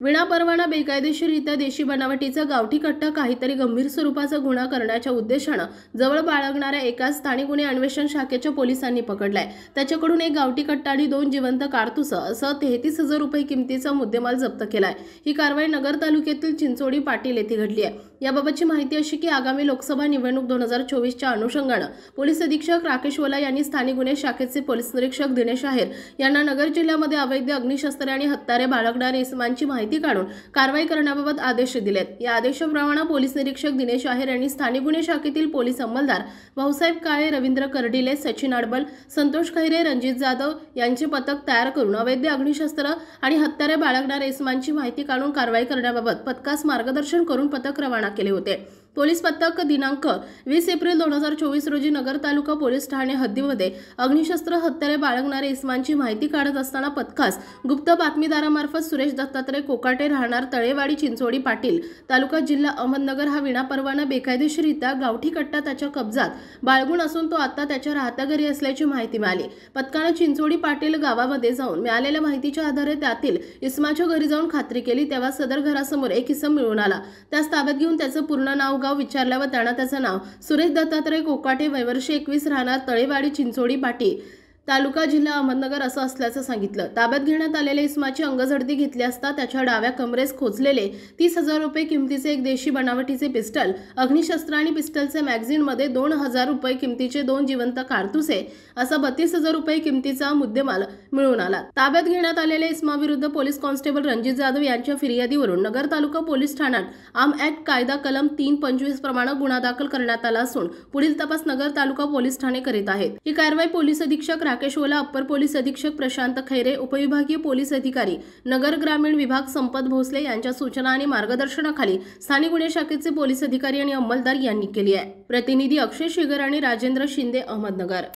विनापरवाना बेकायदेशीररित्या देशी बनावटीचा गावठी कट्टा काहीतरी गंभीर स्वरूपाचा गुन्हा करण्याच्या उद्देशाने जवळ बाळगणाऱ्या एका स्थानिक गुन्हे अन्वेषण शाखेच्या पोलिसांनी पकडलाय। त्याच्याकडून एक गावठी कट्टा आणि 2 जिवंत कारतूस असं 33,000 रुपये किमतीचा मुद्देमाल जप्त केलाय। ही कारवाई नगर तालुक्यातील चिंचोडी पाटील येथे घडली आहे। याबाबतची माहिती अशी की आगामी लोकसभा निवडणूक 2024 च्या अनुषंगाने पोलीस अधीक्षक राकेश ओला यांनी स्थानिक गुन्हे शाखेचे पोलीस निरीक्षक दिनेश आहेर यांना नगर जिल्ह्यामध्ये अवैध अग्निशस्त्रे आणि हत्यारे बाळगणाऱ्या इसमांची माहिती काढून कारवाई करण्याबाबत आदेश दिलेत। या आदेशाप्रमाणे पोलीस निरीक्षक दिनेश आहेर यांनी स्थानिक गुन्हे शाखेतील पोलीस अंमलदार भाऊसाहेब काळे, रवींद्र करडिले, सचिन अडबल, संतोष खैरे, रणजित जाधव यांचे पथक तयार करून अवैध अग्निशस्त्र आणि हत्यारे बाळगणाऱ्या इसमांची माहिती काढून कारवाई करण्याबाबत पथकास मार्गदर्शन करून पथक रवाना केले होते। पोलीस पथक दिनांक 20 एप्रिल 2024 रोजी नगर तालुका पोलीस ठाणे हद्दीमध्ये अग्निशस्त्र हत्यारे बाळगणाऱ्या इसमांची माहिती काढत असताना पथकास गुप्त बातमीदारामार्फत सुरेश दत्तात्रय कोकाटे राहणार तळेवाडी चिंचोडी पाटील तालुका जिल्हा अहमदनगर हा विनापरवाना बेकायदेशीररित्या गावठी कट्टा त्याच्या कब्जात बाळगून असून तो आता त्याच्या राहत्या घरी असल्याची माहिती मिळाली। पथकाने चिंचोडी पाटील गावामध्ये जाऊन मिळालेल्या माहितीच्या आधारे त्यातील इसमाच्या घरी जाऊन खात्री केली तेव्हा सदर घरासमोर एक इसम मिळून आला। त्यास ताब्यात घेऊन त्याचं पूर्ण नाव गाव विचारल्यावर त्याने त्याचं नाव सुरेश दत्तात्रय कोकाटे वयवर्ष 21 राहणार तळेवाडी चिंचोडी पाटील तालुका जिल्हा अहमदनगर असं असल्याचं सांगितलं। ताब्यात घेण्यात आलेल्या इसमाची अंगझडती घेतली असता त्याच्या डाव्या कमरेस खोचलेले 30,000 रुपये किमतीचे एक देशी बनावटीचे पिस्टल, अग्निशस्त्र आणि पिस्टलचे मॅगझिन मध्ये 2,000 रुपये किमतीचे 2 जिवंत कारतुसे असा 32,000 रुपये किमतीचा मुद्देमाल मिळून आला। ताब्यात घेण्यात आलेल्या इसमाविरुद्ध पोलीस कॉन्स्टेबल रणजित जाधव यांच्या फिर्यादीवरून नगर तालुका पोलीस ठाण्यात आर्म ऍक्ट कायदा कलम 325 प्रमाणे गुन्हा दाखल करण्यात आला असून पुढील तपास नगर तालुका पोलीस ठाणे करीत आहेत। ही कारवाई पोलीस अधीक्षक राकेश ओला, अप्पर पोलीस अधीक्षक प्रशांत खैरे, उपविभागीय पोलीस अधिकारी नगर ग्रामीण विभाग संपत भोसले यांच्या सूचना आणि मार्गदर्शनाखाली स्थानिक गुन्हे शाखेचे पोलीस अधिकारी आणि अंमलदार यांनी केली आहे। प्रतिनिधी अक्षय शिगर आणि राजेंद्र शिंदे, अहमदनगर।